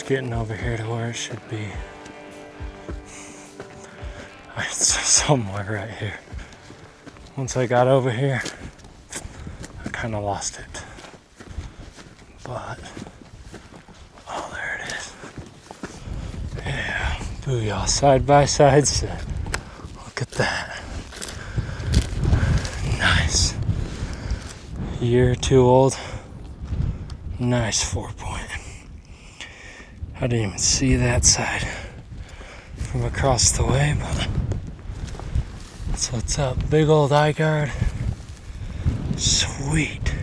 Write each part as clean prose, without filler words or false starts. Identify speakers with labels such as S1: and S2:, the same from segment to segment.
S1: getting over here to where it should be. It's somewhere right here. Once I got over here, I kind of lost it. But, oh, there it is. Yeah, booyah, side by side set. Look at that. Nice. A year or two old. Nice 4-point. I didn't even see that side from across the way, but that's what's up. Big old eye guard. Sweet.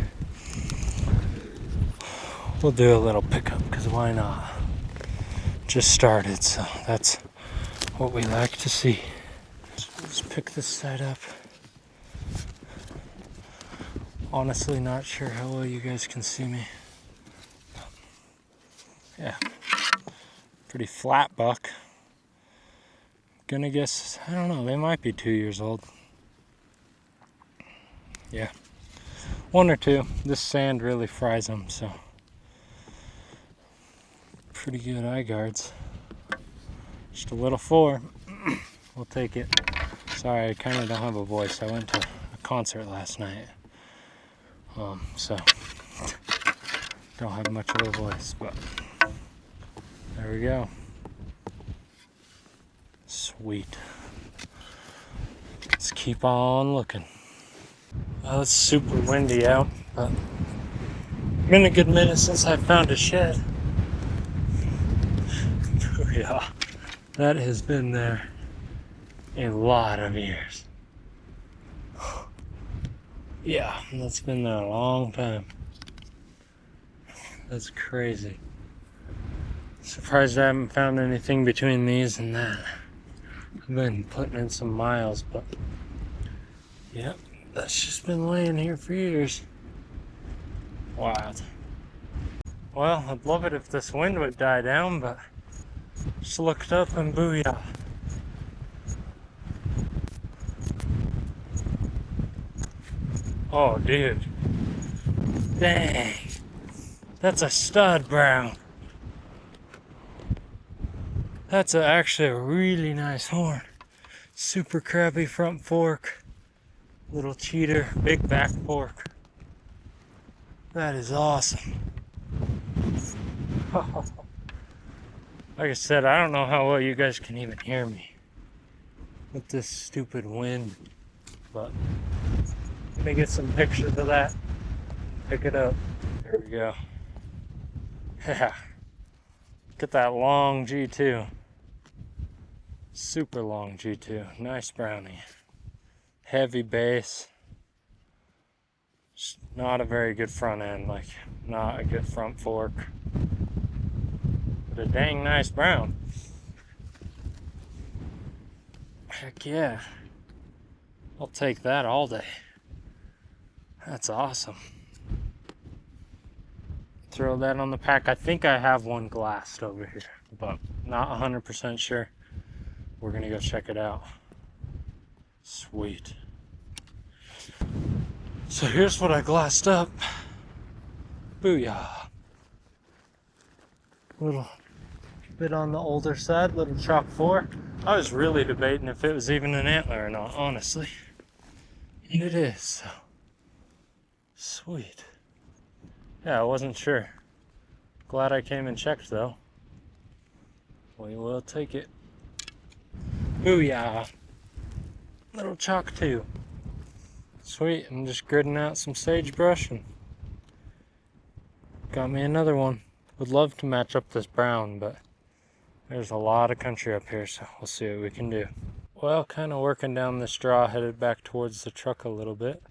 S1: We'll do a little pickup, because why not? Just started, so that's what we like to see. Let's pick this side up. Honestly, not sure how well you guys can see me. Yeah, pretty flat buck. Gonna guess, I don't know, they might be 2 years old. Yeah, 1 or 2. This sand really fries them, so pretty good eye guards. Just a little 4. We'll take it. Sorry, I kind of don't have a voice. I went to a concert last night, so don't have much of a voice, but there we go. Sweet. Let's keep on looking. Well, it's super windy out, but it's been a good minute since I found a shed. Yeah, that has been there a lot of years. Yeah, that's been there a long time. That's crazy. Surprised I haven't found anything between these and that. I've been putting in some miles, but yep, that's just been laying here for years. Wild. Well, I'd love it if this wind would die down, but just looked up and booyah. Oh, dude. Dang. That's a stud brown. That's actually a really nice horn. Super crappy front fork. Little cheater, big back fork. That is awesome. Like I said, I don't know how well you guys can even hear me with this stupid wind, but let me get some pictures of that. Pick it up. There we go. Yeah. Look at that long G2. Super long G2. Nice brownie. Heavy base. Just not a very good front end, like not a good front fork. But a dang nice brown. Heck yeah. I'll take that all day. That's awesome. Throw that on the pack. I think I have one glassed over here, but not 100% sure. We're gonna go check it out. Sweet. So here's what I glassed up. Booyah. Little bit on the older side, little chalk 4. I was really debating if it was even an antler or not, honestly. And it is, so. Sweet. Yeah, I wasn't sure. Glad I came and checked though. We will take it. Booyah. Little chalk 2. Sweet, I'm just gridding out some sagebrush and got me another one. Would love to match up this brown, but there's a lot of country up here, so we'll see what we can do. Well, kind of working down this draw, headed back towards the truck a little bit.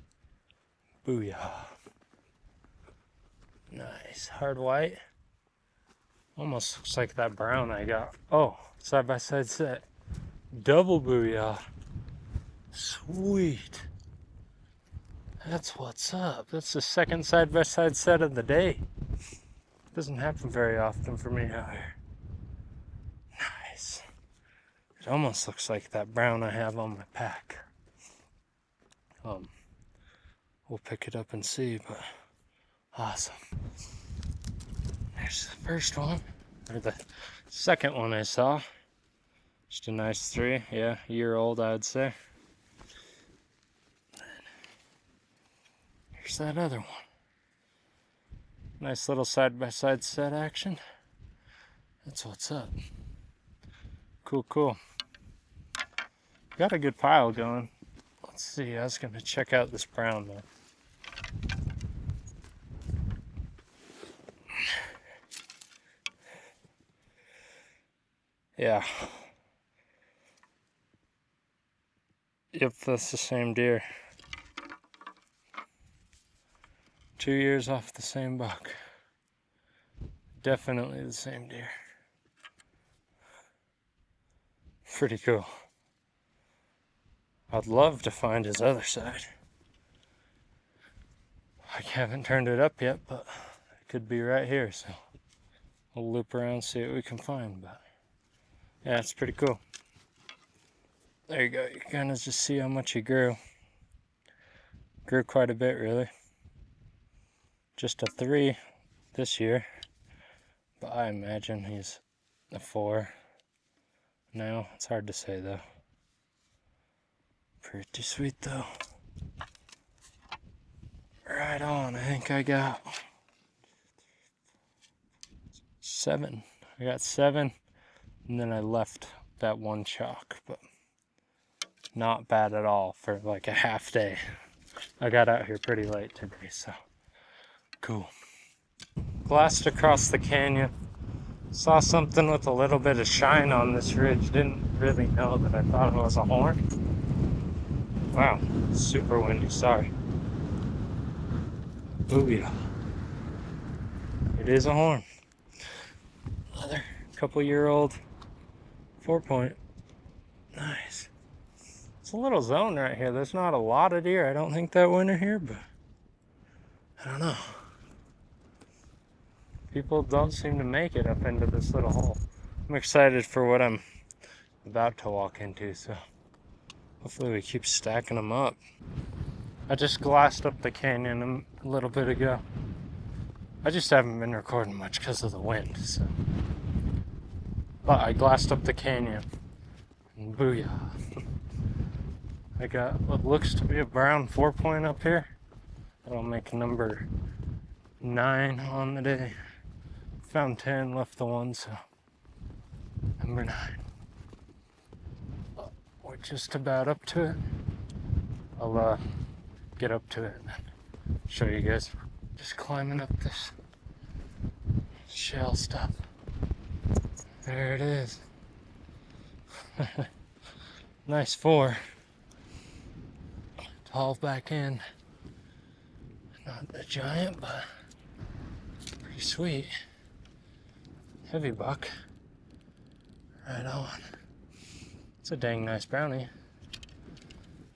S1: Booyah. Nice, hard white. Almost looks like that brown I got. Oh, side by side set. Double booyah. Sweet. That's what's up. That's the second side by side set of the day. Doesn't happen very often for me out here. Nice. It almost looks like that brown I have on my pack. We'll pick it up and see, but awesome. There's the first one. or the second one I saw. Just a nice 3, yeah, year old I'd say. Here's that other one. Nice little side-by-side set action. That's what's up. Cool, cool. Got a good pile going. Let's see, I was gonna check out this brown though. Yeah. Yep, that's the same deer. 2 years off the same buck. Definitely the same deer. Pretty cool. I'd love to find his other side. I haven't turned it up yet, but it could be right here, so we'll loop around, see what we can find. But yeah, it's pretty cool. There you go. You kind of just see how much he grew. Grew quite a bit, really. Just a 3 this year, but I imagine he's a 4 now. It's hard to say though. Pretty sweet though. Right on. I think I got 7. I got 7, and then I left that one chalk, but not bad at all for like a half day. I got out here pretty late today, so cool. Glassed across the canyon. Saw something with a little bit of shine on this ridge. Didn't really know that I thought it was a horn. Wow, super windy, sorry. Booyah. It is a horn. Another couple-year-old 4-point. Nice. It's a little zone right here. There's not a lot of deer. I don't think that winter here, but I don't know. People don't seem to make it up into this little hole. I'm excited for what I'm about to walk into, so hopefully we keep stacking them up. I just glassed up the canyon a little bit ago. I just haven't been recording much because of the wind, so. But I glassed up the canyon, and booyah. I got what looks to be a brown 4-point up here. That'll make number 9 on the day. Found 10, left the 1, so number 9. We're just about up to it. I'll get up to it and show you guys. Just climbing up this shell stuff. There it is. Nice 4. Tall back in. Not a giant, but pretty sweet. Heavy buck. Right on. It's a dang nice brownie.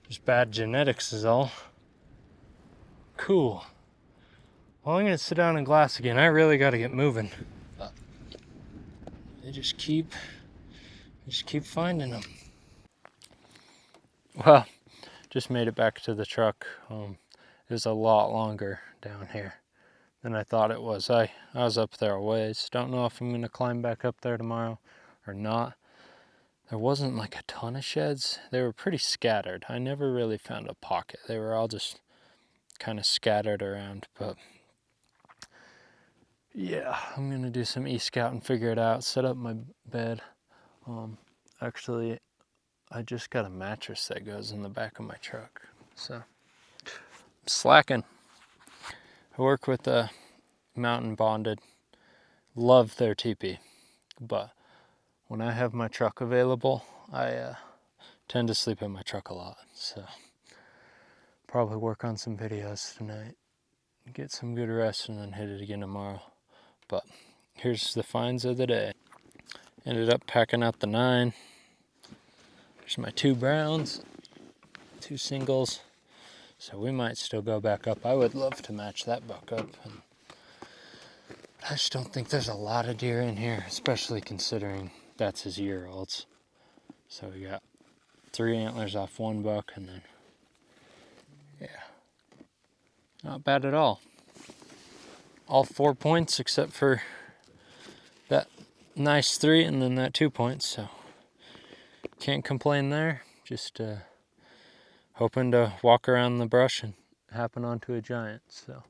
S1: Just bad genetics is all. Cool. Well, I'm gonna sit down and glass again. I really gotta get moving. But they just keep finding them. Well, just made it back to the truck. It was a lot longer down here than I thought it was. I was up there a ways. Don't know if I'm gonna climb back up there tomorrow or not. There wasn't like a ton of sheds. They were pretty scattered. I never really found a pocket. They were all just kind of scattered around, but yeah, I'm gonna do some e-scout and figure it out, set up my bed. Actually, I just got a mattress that goes in the back of my truck, so I'm slacking. I work with Mountain Bonded. Love their teepee, but when I have my truck available, I tend to sleep in my truck a lot, so probably work on some videos tonight, get some good rest, and then hit it again tomorrow. But here's the finds of the day. Ended up packing out the 9. There's my 2 browns, 2 singles, so we might still go back up. I would love to match that buck up. I just don't think there's a lot of deer in here, especially considering that's his year-olds. So we got 3 antlers off 1 buck, and then, yeah, not bad at all. All 4 points except for that nice 3 and then that 2 points, so can't complain there. Just hoping to walk around the brush and happen onto a giant. So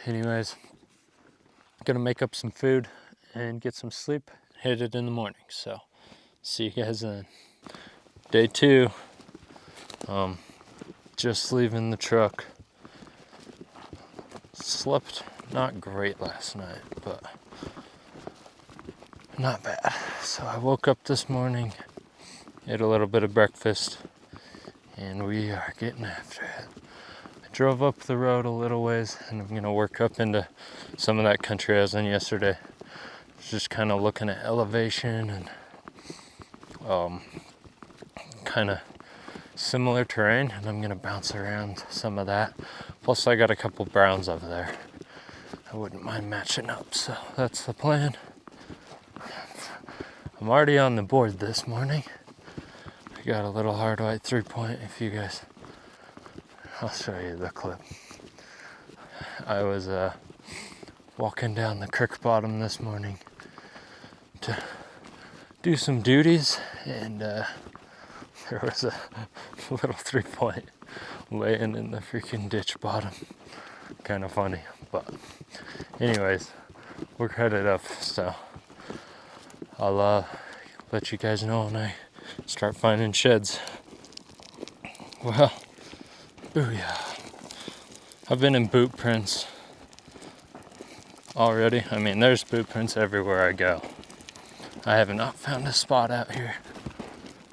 S1: anyways, gonna make up some food and get some sleep, hit it in the morning. So see you guys then. Day 2, just leaving the truck. Slept not great last night, but not bad. So I woke up this morning, ate a little bit of breakfast, and we are getting after it. I drove up the road a little ways, and I'm gonna work up into some of that country I was in yesterday. Just kind of looking at elevation and kind of similar terrain, and I'm gonna bounce around some of that. Plus I got a couple browns over there I wouldn't mind matching up, so that's the plan. I'm already on the board this morning. I got a little hard white 3-point. If you guys, I'll show you the clip. I was walking down the creek bottom this morning to do some duties, and there was a little 3-point laying in the freaking ditch bottom. Kind of funny, but anyways, we're headed up, so I'll let you guys know when I start finding sheds. Well, booyah. I've been in boot prints already. I mean, there's boot prints everywhere I go. I have not found a spot out here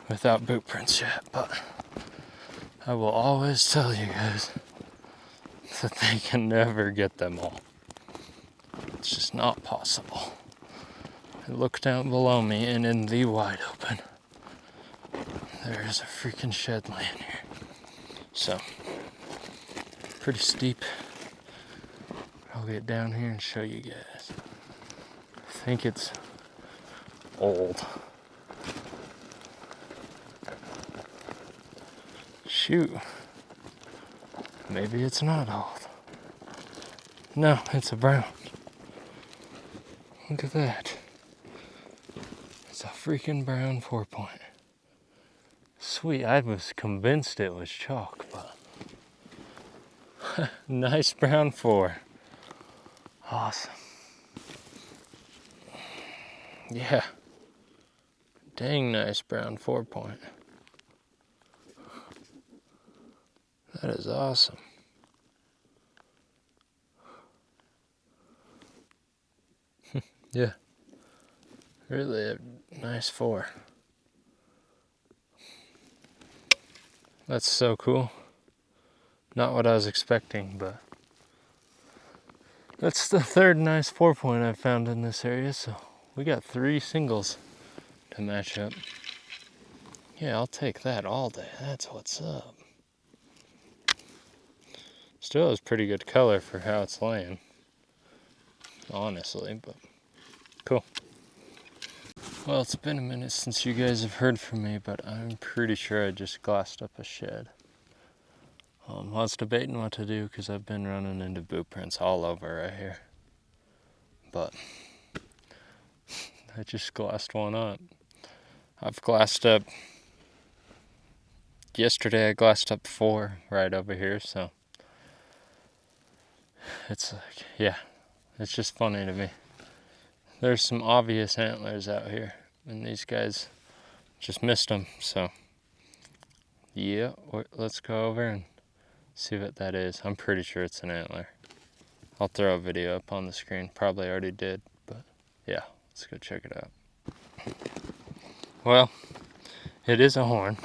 S1: without boot prints yet, but I will always tell you guys that they can never get them all. It's just not possible. I look down below me, and in the wide open, there is a freaking shed laying here. So, pretty steep. I'll get down here and show you guys. I think it's old. Shoot. Maybe it's not old. No, it's a brown. Look at that. It's a freaking brown 4-point. Sweet, I was convinced it was chalk, but nice brown 4. Awesome. Yeah. Dang nice brown 4-point. That is awesome. Yeah. Really a nice 4. That's so cool. Not what I was expecting, but that's the 3rd nice 4-point I've found in this area, so we got 3 singles to match up. Yeah, I'll take that all day. That's what's up. Still is pretty good color for how it's laying, honestly, but cool. Well, it's been a minute since you guys have heard from me, but I'm pretty sure I just glassed up a shed. I was debating what to do because I've been running into boot prints all over right here. But I just glassed one up. I've glassed up, yesterday I glassed up 4 right over here, so it's like, yeah, it's just funny to me. There's some obvious antlers out here, and these guys just missed them, so yeah, let's go over and see what that is. I'm pretty sure it's an antler. I'll throw a video up on the screen. Probably already did, but yeah, let's go check it out. Well, it is a horn.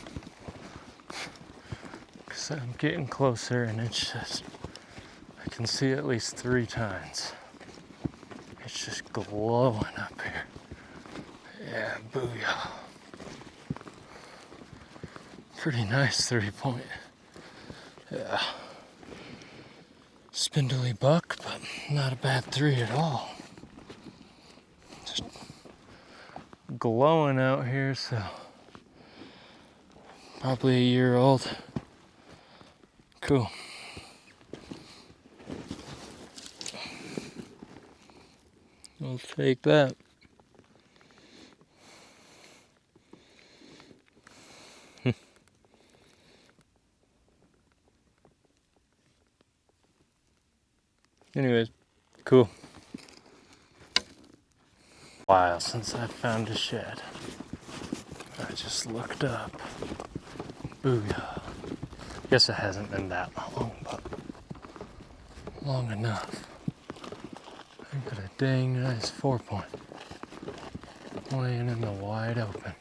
S1: Because I'm getting closer, and it's just, I can see at least 3 tines. It's just glowing up here. Yeah, booyah. Pretty nice 3-point. Yeah. Spindly buck, but not a bad 3 at all. Just glowing out here, so probably a year old. Cool. I'll take that. Anyways, cool. While since I found a shed. I just looked up. Booyah. Guess it hasn't been that long, but long enough. I got a dang nice 4-point laying in the wide open.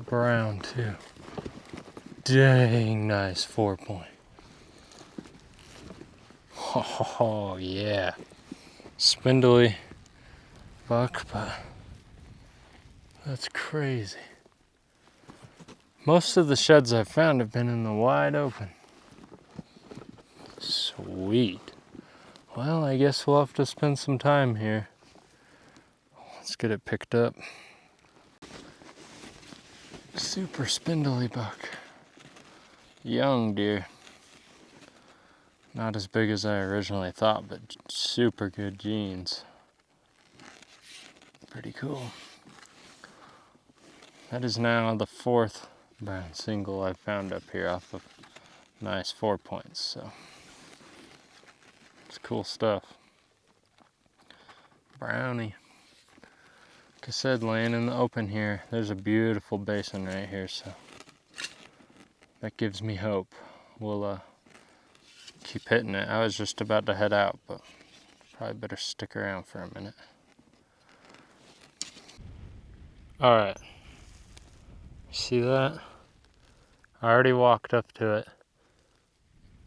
S1: Brown too. Dang nice 4-point. Oh yeah. Spindly buck, but that's crazy. Most of the sheds I've found have been in the wide open. Sweet. Well, I guess we'll have to spend some time here. Let's get it picked up. Super spindly buck. Young deer. Not as big as I originally thought, but super good genes. Pretty cool. That is now the 4th brown single I've found up here off of nice 4 points, so it's cool stuff. Brownie. Like I said, laying in the open here, there's a beautiful basin right here, so that gives me hope. We'll keep hitting it. I was just about to head out, but probably better stick around for a minute. All right. See that? I already walked up to it,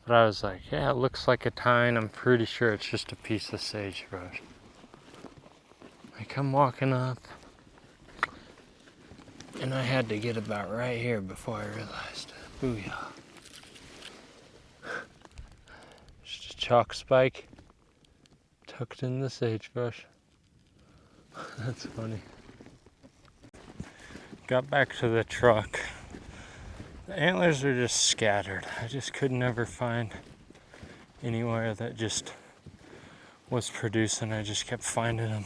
S1: but I was like, yeah, it looks like a tine. I'm pretty sure it's just a piece of sagebrush. I come walking up, and I had to get about right here before I realized it. Booyah. Just a chalk spike tucked in the sagebrush. That's funny. Got back to the truck. The antlers are just scattered. I just could never find anywhere that just was producing. I just kept finding them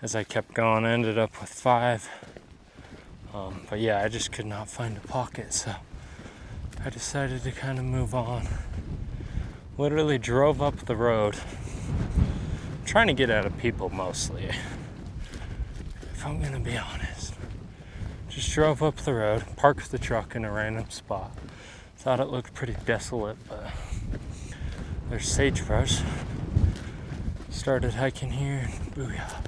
S1: as I kept going. I ended up with 5. But yeah, I just could not find a pocket, so I decided to kind of move on. Literally drove up the road, trying to get out of people mostly, if I'm gonna be honest. Just drove up the road, parked the truck in a random spot. Thought it looked pretty desolate, but there's sagebrush. Started hiking here, and booyah,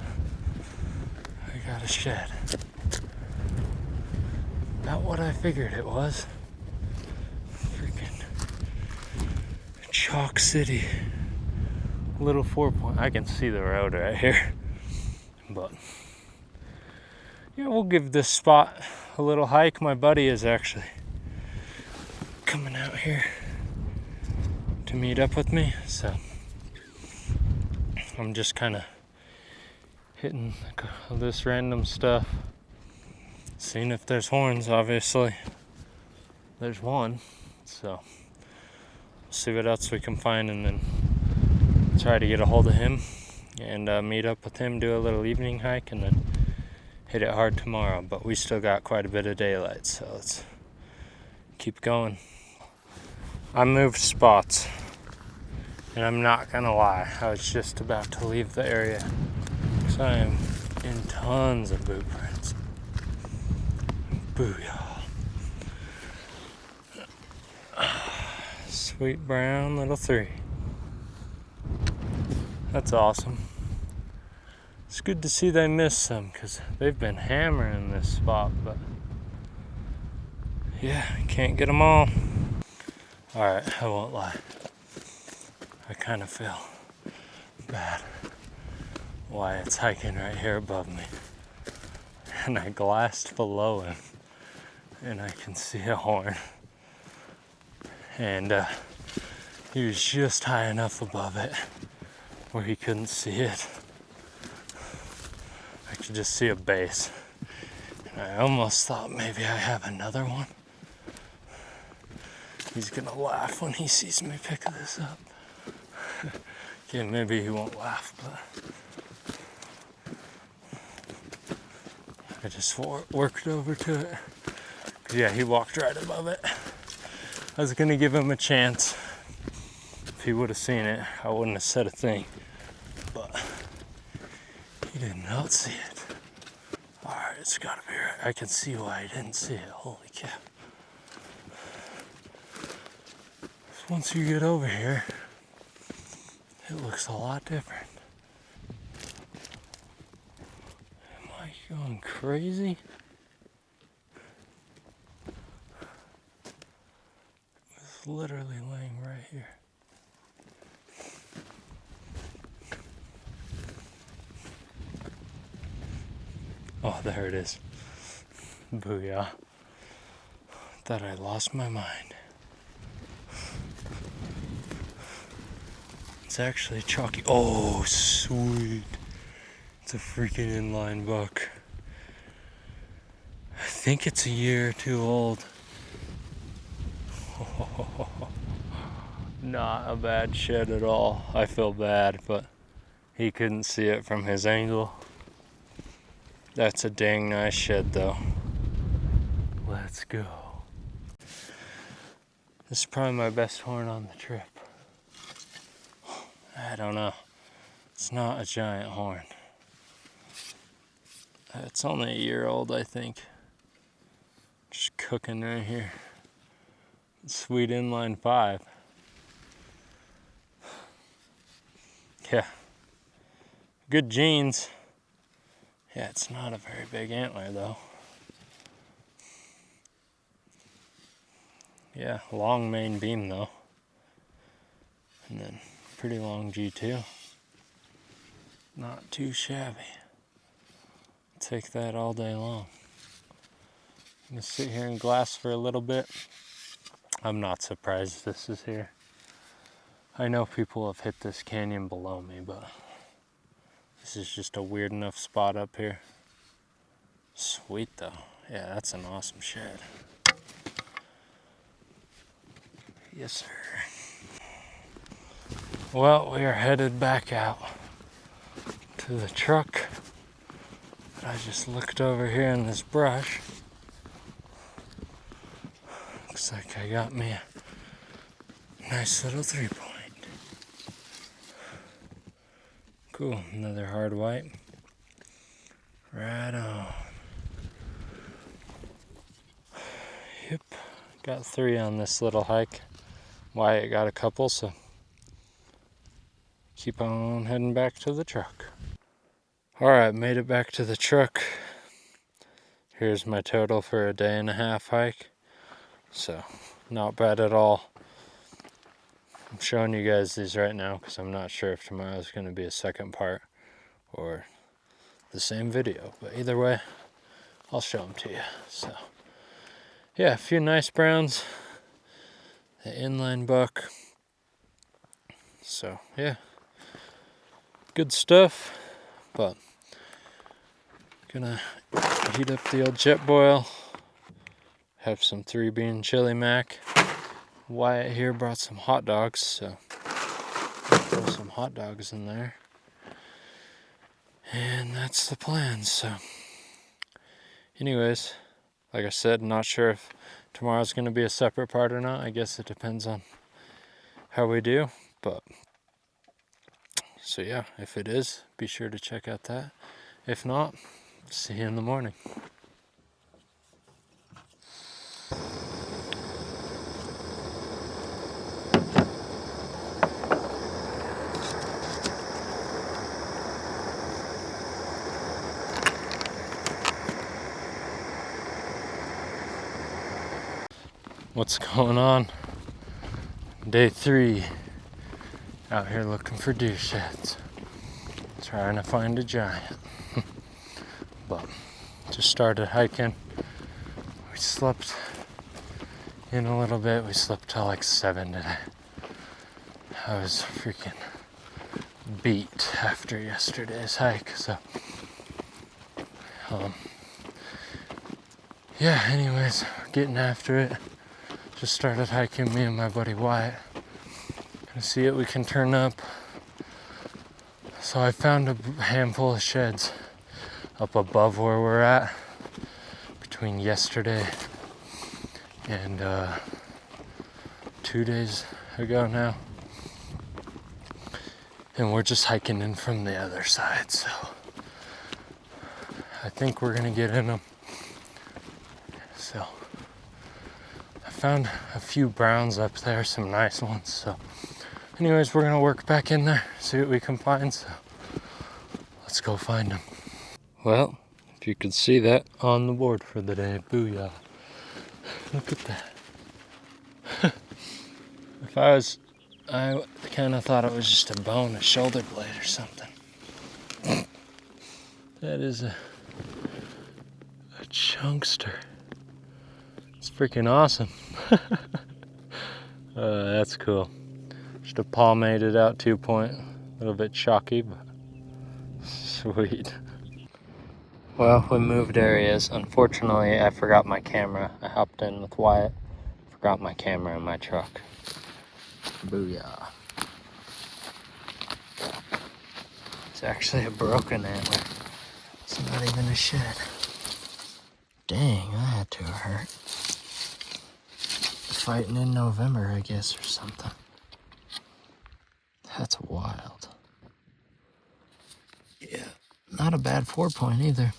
S1: I got a shed. Not what I figured it was. Freaking Chalk City. Little 4-point. I can see the road right here. But yeah, we'll give this spot a little hike. My buddy is actually coming out here to meet up with me, so I'm just kind of hitting this random stuff, seeing if there's horns. Obviously there's one, so we'll see what else we can find, and then try to get a hold of him and meet up with him, do a little evening hike, and then hit it hard tomorrow. But we still got quite a bit of daylight, so let's keep going. I moved spots, and I'm not gonna lie, I was just about to leave the area because I am in tons of boot prints. Booyah. Sweet brown little 3. That's awesome. It's good to see they missed some, because they've been hammering this spot, but yeah, can't get them all. Alright, I won't lie. I kind of feel bad. Wyatt's hiking right here above me, and I glassed below him, and I can see a horn. And he was just high enough above it where he couldn't see it. I could just see a base. And I almost thought maybe I have another one. He's gonna laugh when he sees me pick this up. Okay, maybe he won't laugh, but I just worked over to it. Yeah, he walked right above it. I was gonna give him a chance. If he would have seen it, I wouldn't have said a thing. But he did not see it. Alright, it's gotta be right. I can see why he didn't see it. Holy cow. Once you get over here, it looks a lot different. Am I going crazy? It's literally laying right here. Oh, there it is. Booyah. Thought I lost my mind. It's actually Chalky. Oh, sweet. It's a freaking inline buck. I think it's a year or two old. Oh, not a bad shed at all. I feel bad, but he couldn't see it from his angle. That's a dang nice shed though. Let's go. This is probably my best horn on the trip. I don't know. It's not a giant horn. It's only a year old, I think. Just cooking right here. Sweet inline 5. Yeah. Good genes. Yeah, it's not a very big antler though. Yeah, long main beam though. And then pretty long G2. Not too shabby. Take that all day long. I'm gonna sit here and glass for a little bit. I'm not surprised this is here. I know people have hit this canyon below me, but this is just a weird enough spot up here. Sweet though. Yeah, that's an awesome shed. Yes, sir. Well, we are headed back out to the truck. But I just looked over here in this brush. Looks like I got me a nice little 3-point. Cool, another hard white. Right on. Yep, got 3 on this little hike. Wyatt got a couple, so keep on heading back to the truck. Alright, made it back to the truck. Here's my total for a 1.5-day hike. So, not bad at all. I'm showing you guys these right now because I'm not sure if tomorrow's going to be a second part or the same video. But either way, I'll show them to you. So, yeah, a few nice browns. The inline buck. So, yeah. Good stuff. But, gonna heat up the old jet boil. Have some 3-bean chili mac. Wyatt here brought some hot dogs, so throw some hot dogs in there. And that's the plan, so. Anyways, like I said, not sure if tomorrow's going to be a separate part or not. I guess it depends on how we do, but. So yeah, if it is, be sure to check out that. If not, see you in the morning. What's going on? Day 3. Out here looking for deer sheds. Trying to find a giant. But just started hiking. We slept in a little bit. We slept till like 7 today. I was freaking beat after yesterday's hike, so yeah, anyways, getting after it. Just started hiking, me and my buddy Wyatt. Gonna see what we can turn up. So I found a handful of sheds up above where we're at between yesterday and 2 days ago now. and we're just hiking in from the other side, so I think we're gonna get in them. So I found a few browns up there, some nice ones. So anyways, we're gonna work back in there, see what we can find. So let's go find them. Well, if you could see that on the board for the day, booyah. Look at that. I kind of thought it was just a bone, a shoulder blade or something. That is a chunkster. It's freaking awesome. That's cool. Just a palmated out 2-point. A little bit chalky, but sweet. Well, we moved areas. Unfortunately, I forgot my camera. I hopped in with Wyatt. Forgot my camera in my truck. Booyah. It's actually a broken antler. It's not even a shed. Dang, that had to have hurt. Fighting in November, I guess, or something. That's wild. Yeah, not a bad 4-point either.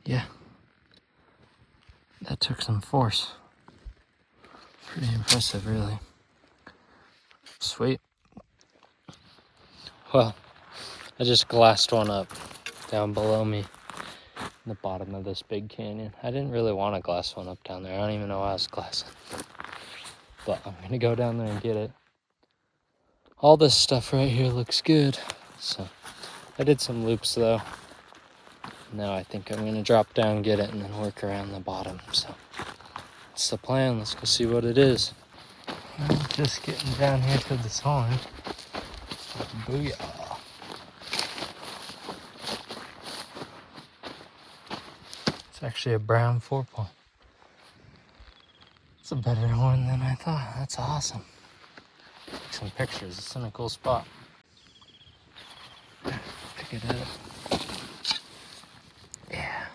S1: Yeah. That took some force. Pretty impressive, really. Sweet. Well, I just glassed one up down below me in the bottom of this big canyon. I didn't really want to glass one up down there. I don't even know why I was glassing. But I'm going to go down there and get it. All this stuff right here looks good. So I did some loops though. Now I think I'm going to drop down, get it, and then work around the bottom. So that's the plan. Let's go see what it is. Well, just getting down here to this horn. Booyah. It's actually a brown 4-point. It's a better horn than I thought. That's awesome. Take some pictures. It's in a cool spot. Pick it up. Yeah.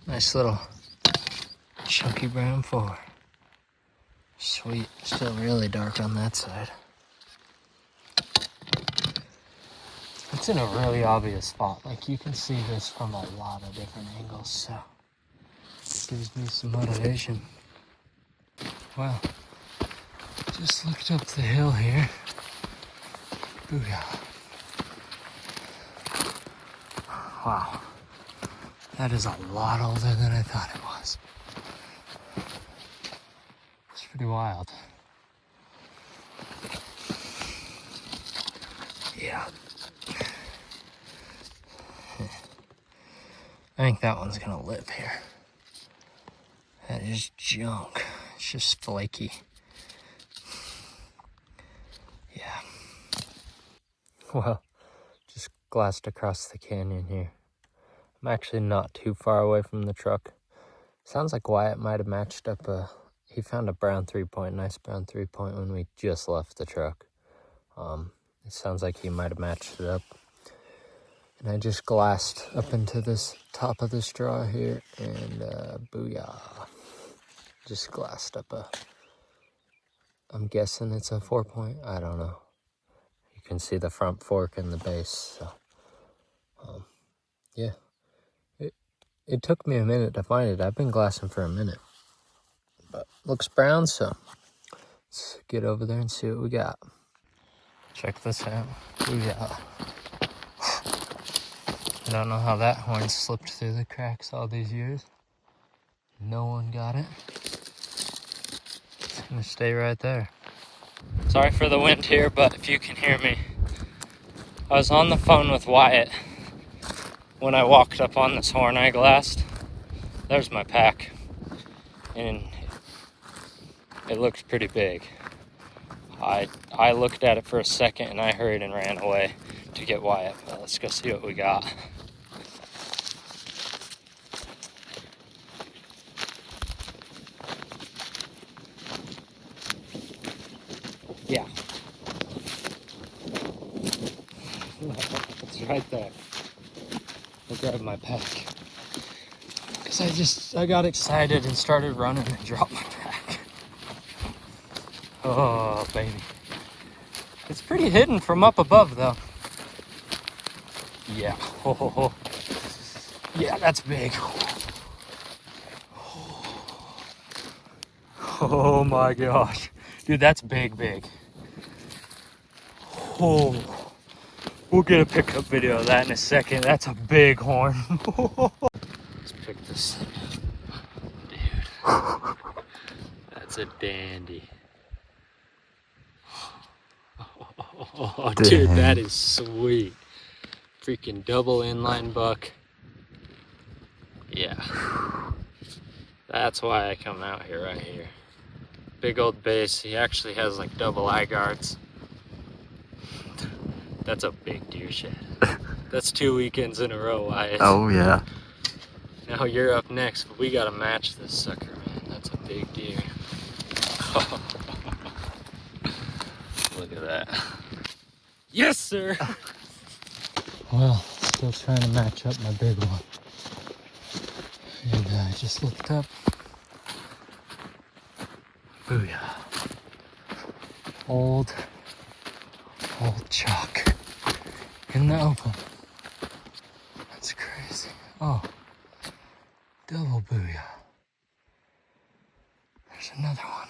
S1: Nice little chunky brown 4. Sweet. Still really dark on that side. It's in a really obvious spot. Like, you can see this from a lot of different angles, so it gives me some motivation. Well, just looked up the hill here. Booyah. Wow. That is a lot older than I thought it was. It's pretty wild. Yeah. I think that one's gonna live here. That is junk. It's just flaky. Yeah. Well, just glassed across the canyon here. I'm actually not too far away from the truck. Sounds like Wyatt might have matched up he found a brown 3-point, nice brown 3-point when we just left the truck. It sounds like he might have matched it up. And I just glassed up into this top of this draw here, and booyah. Just glassed up I'm guessing it's a 4-point. I don't know. You can see the front fork and the base. So, yeah. It took me a minute to find it. I've been glassing for a minute. But looks brown, so let's get over there and see what we got. Check this out. Booyah. I don't know how that horn slipped through the cracks all these years. No one got it. It's gonna stay right there. Sorry for the wind here, but if you can hear me, I was on the phone with Wyatt when I walked up on this horn I glassed. There's my pack, and it looked pretty big. I looked at it for a second and I hurried and ran away to get Wyatt. But let's go see what we got. Yeah. It's right there. I'll grab my pack. Because I got excited and started running and dropped my pack. Oh, baby. It's pretty hidden from up above though. Yeah. Oh. Yeah, that's big. Oh my gosh. Dude, that's big. Oh. We'll get a pickup video of that in a second. That's a big horn. Let's pick this thing up. Dude. That's a dandy. Oh, dude, that is sweet. Freaking double inline buck. Yeah. That's why I come out here right here. Big old base. He actually has like double eye guards. That's a big deer shed. That's 2 weekends in a row, Wyatt.
S2: Oh yeah.
S1: Now you're up next, but we gotta match this sucker, man. That's a big deer. Look at that. Yes, sir! Well, still trying to match up my big one. And I just looked up. Booyah. Old chalk in the open. That's crazy. Oh, double booyah. There's another one.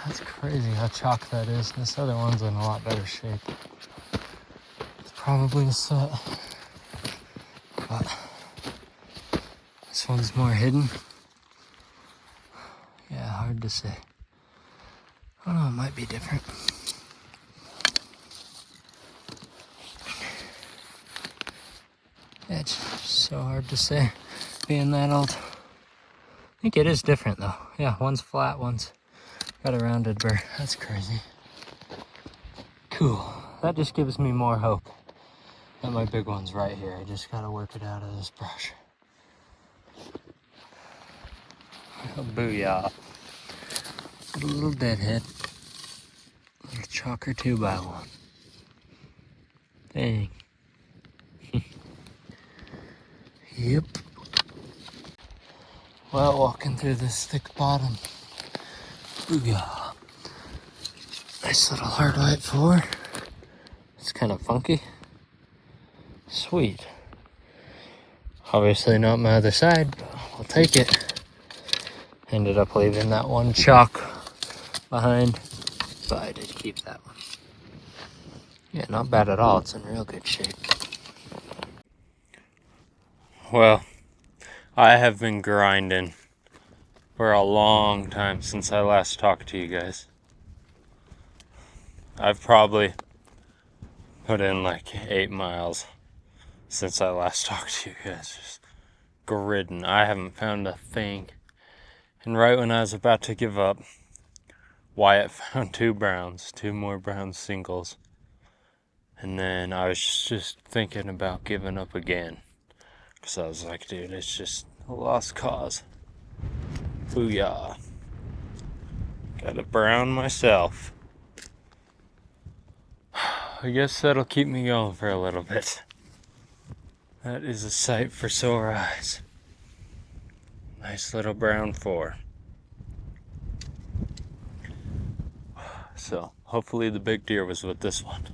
S1: That's crazy how chalk that is. This other one's in a lot better shape. It's probably a set, but this one's more hidden. Yeah, hard to say. I don't know, it might be different. Yeah, it's so hard to say, being that old. I think it is different though. Yeah, one's flat, one's got a rounded burr. That's crazy. Cool. That just gives me more hope that my big one's right here. I just gotta work it out of this brush. Oh, booyah. A little deadhead. A little chalker 2x1. Dang. Yep. Well, walking through this thick bottom. Booyah. Nice little hard white 4. It's kind of funky. Sweet. Obviously not my other side, but I'll take it. Ended up leaving that one chalk behind, but I did keep that one. Yeah, not bad at all. It's in real good shape. Well, I have been grinding for a long time since I last talked to you guys. I've probably put in like 8 miles since I last talked to you guys. Just gridding. I haven't found a thing. And right when I was about to give up, Wyatt found 2 more brown singles. And then I was just thinking about giving up again. Because I was like, dude, it's just a lost cause. Booyah. Got a brown myself. I guess that'll keep me going for a little bit. That is a sight for sore eyes. Nice little brown 4. So, hopefully the big deer was with this one.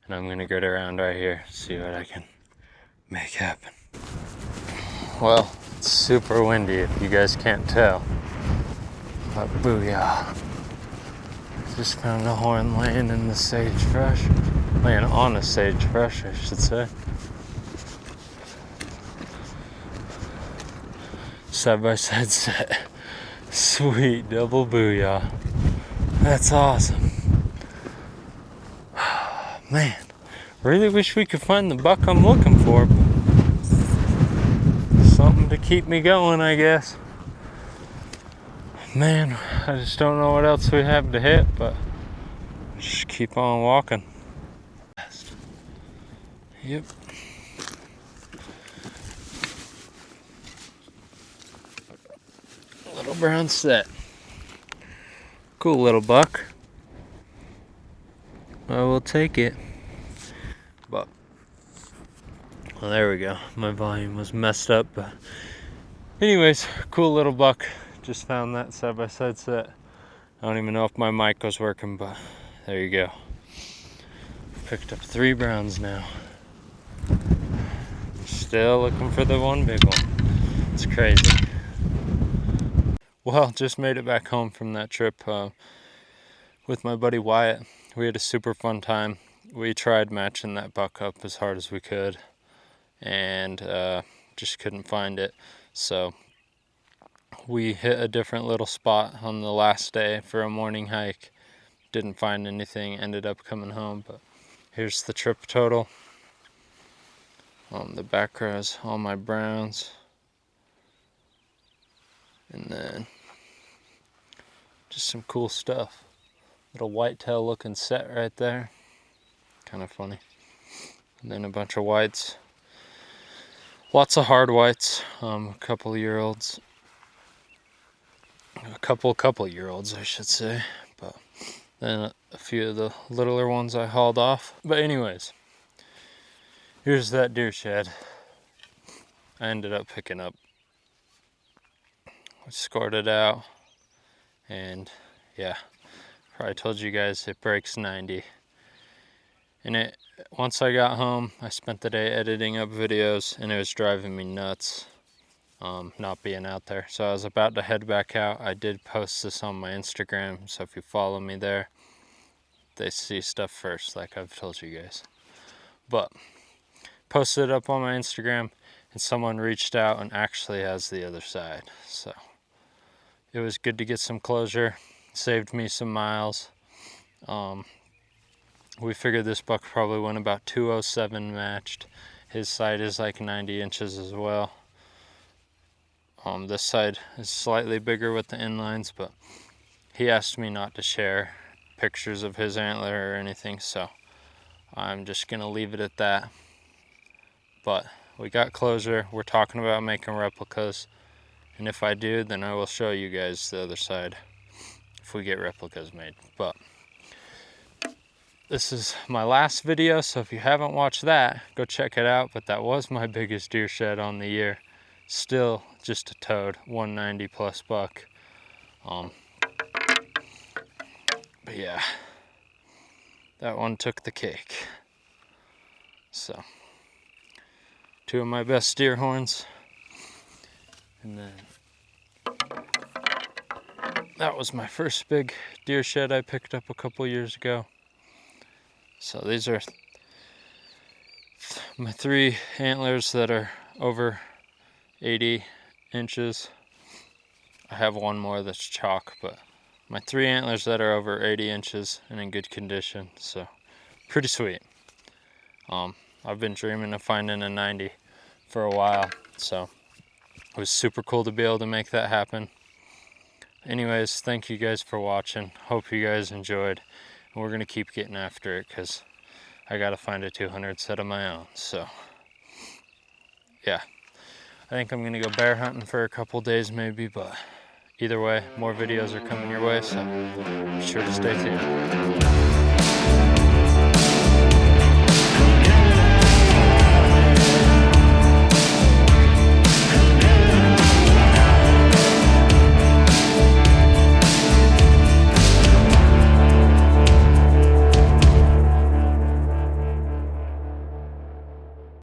S1: And I'm gonna get around right here, see what I can make happen. Well, it's super windy if you guys can't tell. But booyah. Just found a horn laying in the sagebrush. Laying on a sagebrush, I should say. Side by side set. Sweet double booyah. That's awesome. Man, really wish we could find the buck I'm looking for. Something to keep me going, I guess. Man, I just don't know what else we have to hit, but just keep on walking. Yep. Little brown set. Cool little buck. I will take it. But, well, there we go. My volume was messed up, but anyways, cool little buck. just found that side-by-side set. I don't even know if my mic was working, but there you go. Picked up 3 browns now. Still looking for the one big one. It's crazy. Well, just made it back home from that trip with my buddy Wyatt. We had a super fun time. We tried matching that buck up as hard as we could, and just couldn't find it. So we hit a different little spot on the last day for a morning hike. Didn't find anything, ended up coming home, but here's the trip total. The back row is all my browns. And then just some cool stuff. Little whitetail looking set right there. Kind of funny. And then a bunch of whites. Lots of hard whites. A couple year olds. A couple year olds, I should say. But then a few of the littler ones I hauled off. But anyways, here's that deer shed I ended up picking up. I scored it out, and yeah, probably told you guys it breaks 90. And once I got home, I spent the day editing up videos, and it was driving me nuts not being out there. So I was about to head back out. I did post this on my Instagram, so if you follow me there, they see stuff first, like I've told you guys. But posted it up on my Instagram, and someone reached out and actually has the other side. So it was good to get some closure. Saved me some miles. We figured this buck probably went about 207 matched. His side is like 90 inches as well. This side is slightly bigger with the inlines, but he asked me not to share pictures of his antler or anything, so I'm just gonna leave it at that. But we got closure. We're talking about making replicas, and if I do, then I will show you guys the other side if we get replicas made. But this is my last video, so if you haven't watched that, go check it out. But that was my biggest deer shed on the year. Still just a toad, 190 plus buck. But yeah, that one took the cake. So 2 of my best deer horns. And then that was my first big deer shed I picked up a couple years ago. So these are my 3 antlers that are over 80 inches. I have one more that's chalk, but my 3 antlers that are over 80 inches and in good condition. So pretty sweet. I've been dreaming of finding a 90 for a while, so it was super cool to be able to make that happen. Anyways, thank you guys for watching. Hope you guys enjoyed. And we're gonna keep getting after it because I gotta find a 200 set of my own. So yeah, I think I'm gonna go bear hunting for a couple days maybe, but either way, more videos are coming your way, so be sure to stay tuned.